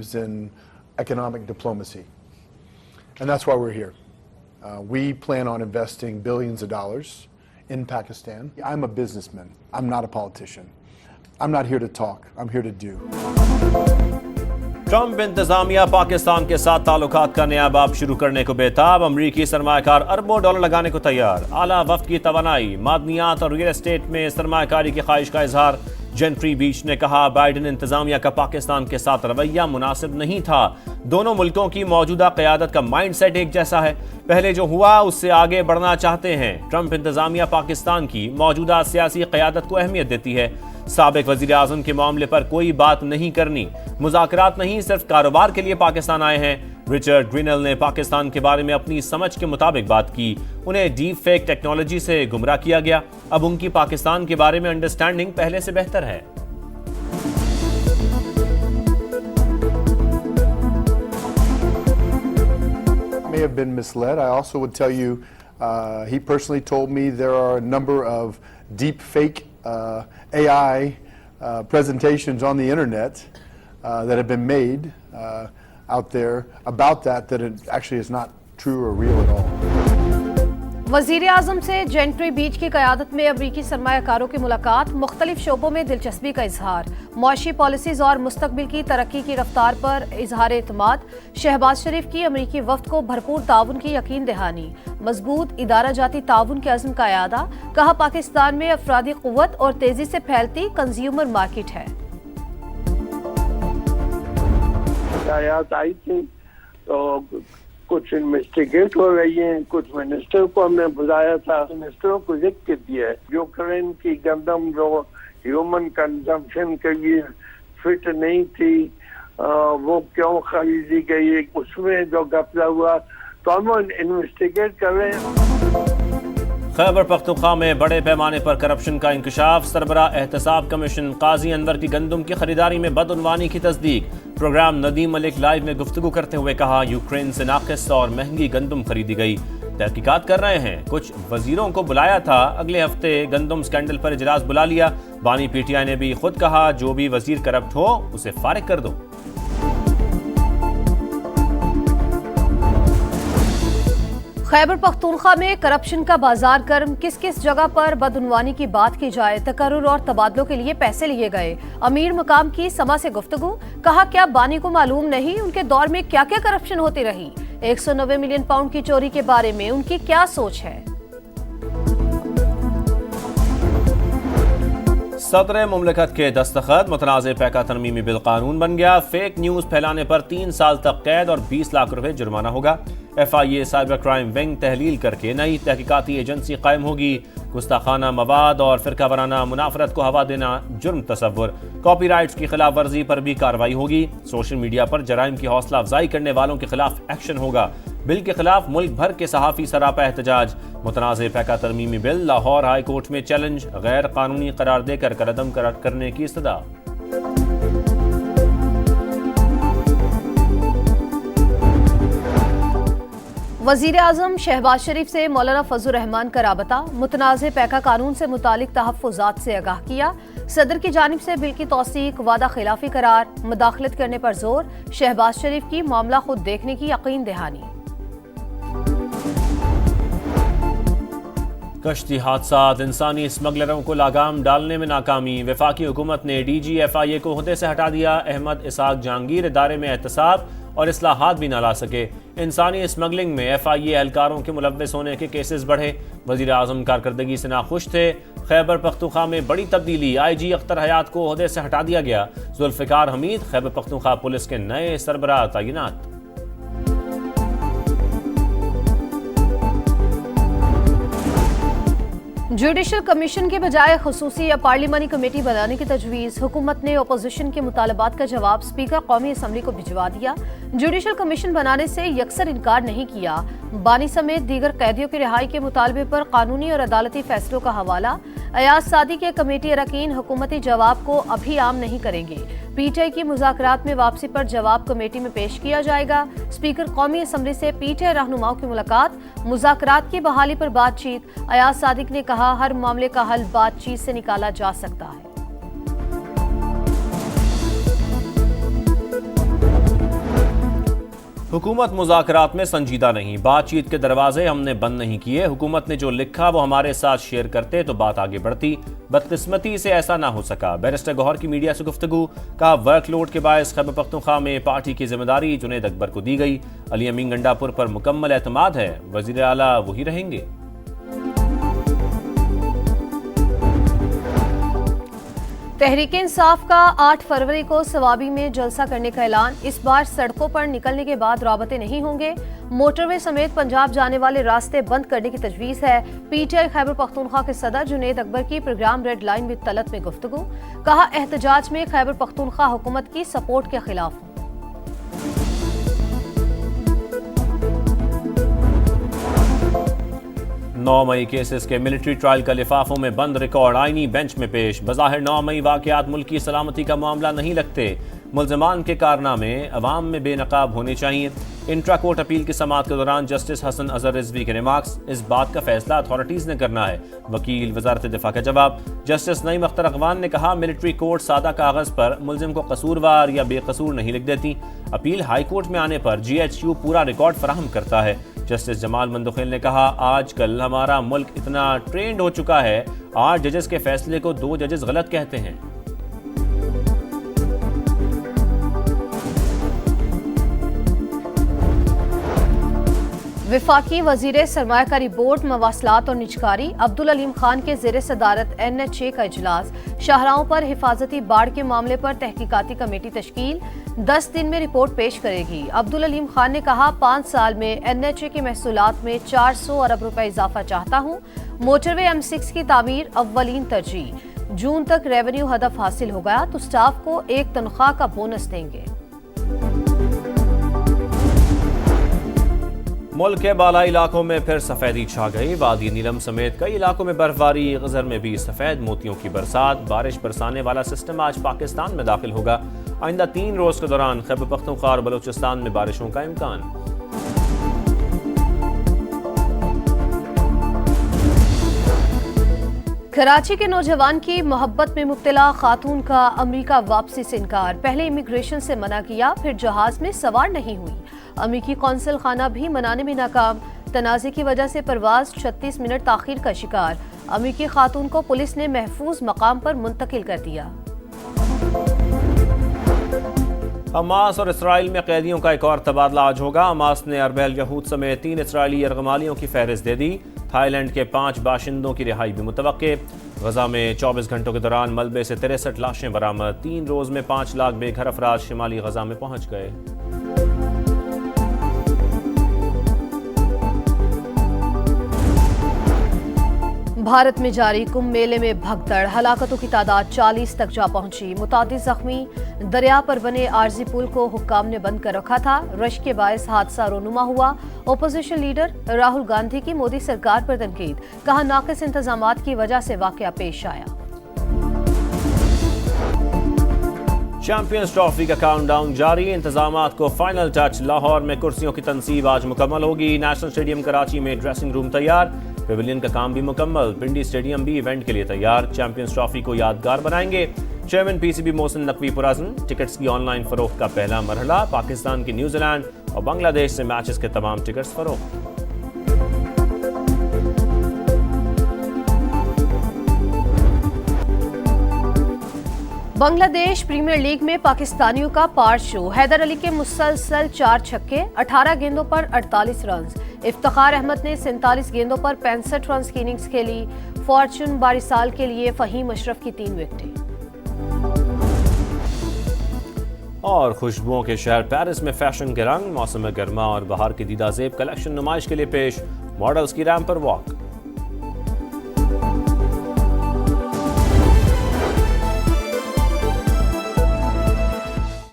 believes in economic diplomacy. And that's why we're here. We plan on investing billions of dollars in Pakistan. I'm a businessman. I'm not a politician. I'm not here to talk. I'm here to do. Trump इंतजामिया पाकिस्तान के साथ ताल्लुकात का नया बाब शुरू करने को बेताब। अमरीकी सरमायाकार अरबों डॉलर लगाने को तैयार। आला वफ्द की तवानाई, मादनियात और रियल एस्टेट में सरमायाकारी की ख्वाहिश का इजहार। जेंट्री बीच ने कहा बाइडेन इंतजामिया का पाकिस्तान के साथ रवैया मुनासिब नहीं था। दोनों मुल्कों की मौजूदा क़यादत का माइंडसेट एक जैसा है। पहले जो हुआ उससे आगे बढ़ना चाहते हैं। ट्रंप इंतजामिया पाकिस्तान की मौजूदा सियासी क़यादत को अहमियत देती है। साबिक वज़ीर आज़म के मामले पर कोई बात नहीं करनी। मुज़ाकरात नहीं, सिर्फ कारोबार के लिए पाकिस्तान आए हैं। रिचर्ड ग्रीनल ने पाकिस्तान के बारे में अपनी समझ के मुताबिक बात की। उन्हें डीप फेक टेक्नोलॉजी से गुमराह किया गया। अब उनकी पाकिस्तान के बारे में अंडरस्टैंडिंग पहले से बेहतर है। May have been misled. I also would tell you, he personally told me there are a number of deep fake AI presentations on the internet that have been made out there about that it actually is not true or real at all. वज़ीर आज़म से gentry बीच की क़यादत में अमरीकी सरमायाकारों की मुलाकात, मुख्तलिफ शोबों में दिलचस्पी का इजहार। मुआशी पॉलिसीज़ और मुस्तकबिल की तरक्की की रफ्तार पर इजहार एतमाद। शहबाज शरीफ की अमरीकी वफ्द को भरपूर ताउन की यकीन दहानी। मजबूत इदारा जाती ताउन के अज़्म का यादा। कहा पाकिस्तान में अफरादी क़ुव्वत और तेज़ी से फैलती कंज्यूमर मार्केट है। आई थी तो कुछ इन्वेस्टिगेट हो रही हैं। कुछ मिनिस्टर को हमने बुलाया था, मिनिस्टरों को लिख के दिया है। यूक्रेन की गंदम जो ह्यूमन कंजम्पशन के लिए फिट नहीं थी, वो क्यों खरीदी गई, उसमें जो घपला हुआ, तो हम इन्वेस्टिगेट कर रहे हैं। खैबर पख्तूनख्वा में बड़े पैमाने पर करप्शन का इंकशाफ। सरबराह एहतसाब कमीशन काजी अनवर की गंदम की खरीदारी में बदउनवानी की तस्दीक। प्रोग्राम नदीम मलिक लाइव में गुफ्तगू करते हुए कहा यूक्रेन से नाकिस और महंगी गंदम खरीदी गई। तहकीकात कर रहे हैं। कुछ वजीरों को बुलाया था, अगले हफ्ते गंदम स्कैंडल पर इजलास बुला लिया। बानी पीटीआई ने भी खुद कहा जो भी वजीर करप्ट हो उसे फारिग कर दो। खैबर पख्तूनख्वा में करप्शन का बाजार गर्म। किस किस जगह पर बदउनवानी की बात की जाए, तकर्रुर और तबादलों के लिए पैसे लिए गए। अमीर मकाम की समा से गुफ्तगू। कहा क्या बानी को मालूम नहीं उनके दौर में क्या क्या करप्शन होती रही। 190 मिलियन पाउंड की चोरी के बारे में उनकी क्या सोच है। सदर मुमलिकत के दस्तखत। मुतनाज़ पैका तरमीमी बिल कानून बन गया। फेक न्यूज़ फैलाने पर 3 साल तक कैद और 20 लाख रुपए जुर्माना होगा। FIA साइबर क्राइम विंग तहलील करके नई तहकीकाती एजेंसी कायम होगी। गुस्ताखाना मवाद और फिरका वराना मुनाफरत को हवा देना जुर्म तसव्वुर। कॉपीराइट्स की खिलाफ वर्जी पर भी कार्रवाई होगी। सोशल मीडिया पर जराइम की हौसला अफजाई करने वालों के खिलाफ एक्शन होगा। बिल के खिलाफ मुल्क भर के सहाफ़ी सरापा एहतजाज। मुतनाज़ पैका तरमीमी बिल लाहौर हाई कोर्ट में चैलेंज। गैर कानूनी करार देकर कलअदम करने की इस्तदा। वज़ीर आज़म शहबाज शरीफ से मौलाना फजलुर रहमान का राबता। मुतनाज़े पैका कानून से मुतालिक तहफ़्फ़ुज़ात से आगाह किया। सदर की जानिब से बिल की तौसीक, वादा खिलाफी करार, मुदाखलत करने पर जोर। शहबाज शरीफ की मामला खुद देखने की यकीन दहानी। कश्ती हादसात। इंसानी स्मगलरों को लगाम डालने में नाकामी। वफाकी हुकूमत ने DG FIA को ओहदे से हटा दिया। अहमद इसाक जहांगीर इदारे में एहतसाब और इस्लाहात भी न ला सके। इंसानी स्मगलिंग में FIA एहलकारों के मुलव्वस होने के केसेस बढ़े। वज़ीर आज़म कारकर्दगी से नाखुश थे। खैबर पख्तूनख्वा में बड़ी तब्दीली। IG अख्तर हयात को ओहदे से हटा दिया गया। जुल्फ़िकार हमीद खैबर पख्तूनख्वा पुलिस के नए सरबराह तैनात। जुडिशल कमीशन के बजाय खुसूसी या पार्लिमानी कमेटी बनाने की तजवीज़। हुकूमत ने अपोजिशन के मुतालबात का जवाब स्पीकर कौमी असम्बली को भिजवा दिया। जुडिशल कमीशन बनाने से यकसर इनकार नहीं किया। बानी समेत दीगर कैदियों की रिहाई के मुतालबे पर कानूनी और अदालती फैसलों का हवाला। अयाज सादी के कमेटी अरकान हुकूमती जवाब को अभी आम नहीं करेंगे। PTI की मुज़ाकरात में वापसी पर जवाब कमेटी में पेश किया जाएगा। स्पीकर कौमी असम्बली से PTI रहनुमाओं की मुलाकात। मुज़ाकरात की बहाली पर बातचीत। अयाज सादिक ने कहा हर मामले का हल बातचीत से निकाला जा सकता है। हुकूमत मुज़ाकरात में संजीदा नहीं, बातचीत के दरवाजे हमने बंद नहीं किए। हुकूमत ने जो लिखा वो हमारे साथ शेयर करते तो बात आगे बढ़ती, बदकिस्मती से ऐसा ना हो सका। बैरिस्टर गौहर की मीडिया से गुफ्तगू, कहा वर्कलोड के बायस खैबर पख्तूनख्वा में पार्टी की जिम्मेदारी जुनैद अकबर को दी गई। अली अमीन गंडापुर पर मुकम्मल एतमाद है, वजीर आला वही रहेंगे। तहरीक इंसाफ का 8 फरवरी को सवाबी में जलसा करने का ऐलान। इस बार सड़कों पर निकलने के बाद राबते नहीं होंगे। मोटरवे समेत पंजाब जाने वाले रास्ते बंद करने की तजवीज़ है। पीटीआई खैबर पख्तूनख्वा के सदर जुनैद अकबर की programme red line with Talat में गुफ्तगू, कहा एहतजाज में खैबर पख्तूनख्वा हुकूमत की सपोर्ट के खिलाफ हूँ। 9 मई केसेस के मिलिट्री ट्रायल का लिफाफों में बंद रिकॉर्ड आईनी बेंच में पेश। बज़ाहिर 9 मई वाक़यात मुल्क की सलामती का मामला नहीं लगते। मुल्ज़मान के कारनामे अवाम में बेनकाब होने चाहिए। इंट्रा कोर्ट अपील की समाअत के दौरान जस्टिस हसन अजहर रिजवी के रिमार्क्स, इस बात का फैसला अथॉरिटीज़ ने करना है। वकील वजारत दिफा का जवाब। जस्टिस नईम अख्तर अगवान ने कहा मिलिट्री कोर्ट सादा कागज़ पर मुल्जिम को कसूरवार या बेकसूर नहीं लिख देती। अपील हाई कोर्ट में आने पर GHQ पूरा रिकॉर्ड फराहम करता है। जस्टिस जमाल मंदुखेल ने कहा आजकल हमारा मुल्क इतना ट्रेंड हो चुका है, 8 जजेस के फैसले को 2 जजेस गलत कहते हैं। विफाकी वजीर सरमायाकारी बोर्ड मवासलात और निजकारी अब्दुल अलीम खान के जेर सदारत NHA का इजलास। शाहराहों पर हिफाजती बाढ़ के मामले पर तहकीकाती कमेटी तश्कील 10 दिन में रिपोर्ट पेश करेगी। अब्दुल अलीम खान ने कहा 5 साल में NHA के महसूलात में 400 अरब रुपए इजाफा चाहता हूँ। मोटरवे M6 की तामीर अव्वलीन तरजीह। जून तक रेवेन्यू हदफ हासिल हो गया तो स्टाफ को 1 तनख्वाह का बोनस देंगे। मुल्क के बालाई इलाकों में फिर सफेदी छा गई। वादी नीलम समेत कई इलाकों में बर्फबारी, गजर में भी सफेद मोतियों की बरसात। बारिश बरसाने वाला सिस्टम आज पाकिस्तान में दाखिल होगा। आइंदा 3 रोज के दौरान खैबर पख्तूनख्वा और बलूचिस्तान में बारिशों का इम्कान। कराची के नौजवान की मोहब्बत में मुब्तला खातून का अमेरिका वापसी से इनकार। पहले इमिग्रेशन से मना किया, फिर जहाज में सवार नहीं हुई। अमेरिकी कौंसल खाना भी मनाने में नाकाम। तनाज़े की वजह से परवाज 36 मिनट ताखीर का शिकार। अमेरिकी खातून को पुलिस ने महफूज मकाम पर मुंतकिल कर दिया। हमास और इसराइल में कैदियों का एक और तबादला आज होगा। हमास ने अरबैल यहूद समेत 3 इसराइली यरगमालियों की फहरिस्त दे दी। थाईलैंड के 5 बाशिंदों की रिहाई भी मुतवक्के। गजा में 24 घंटों के दौरान मलबे से 63 लाशें बरामद। 3 रोज में 5 लाख बेघर अफराद शिमाली गजा में पहुंच गए। भारत में जारी कुंभ मेले में भगदड़, हलाकतों की तादाद 40 तक जा पहुंची। मुतादिद जख्मी। दरिया पर बने आरजी पुल को हुक्काम ने बंद कर रखा था। रश के बायस हादसा रोनुमा हुआ। ओपोजिशन लीडर राहुल गांधी की मोदी सरकार पर तनकीद, कहा नाकिस इंतजामात की वजह से वाकया पेश आया। चैंपियंस ट्रॉफी का काउंटडाउन जारी। इंतजामात को फाइनल टच। लाहौर में कुर्सियों की तनसीब आज मुकम्मल होगी। नेशनल स्टेडियम कराची में ड्रेसिंग रूम तैयार। पेविलियन का काम भी मुकम्मल। पिंडी स्टेडियम भी इवेंट के लिए तैयार। चैंपियंस ट्रॉफी को यादगार बनाएंगे चेयरमैन PCB मोहसिन नकवी पुराजन। टिकट्स की ऑनलाइन फरोख्त का पहला मरहला। पाकिस्तान की न्यूजीलैंड और बांग्लादेश से मैचेस के तमाम टिकट्स फरोख्त। बांग्लादेश प्रीमियर लीग में पाकिस्तानियों का पार शो। हैदर अली के मुसलसल 4 छक्के, 18 गेंदों पर 48 रन। इफ्तिखार अहमद ने 47 गेंदों पर 65 रन की इनिंग्स खेली। फॉर्चून बारिसाल के लिए फहीम अशरफ की 3 विकेटें। और खुशबुओं के शहर पेरिस में फैशन के रंग। मौसम गर्मा और बहार की दीदा ज़ेब कलेक्शन नुमाइश के लिए पेश। मॉडल्स की रैंप पर वॉक।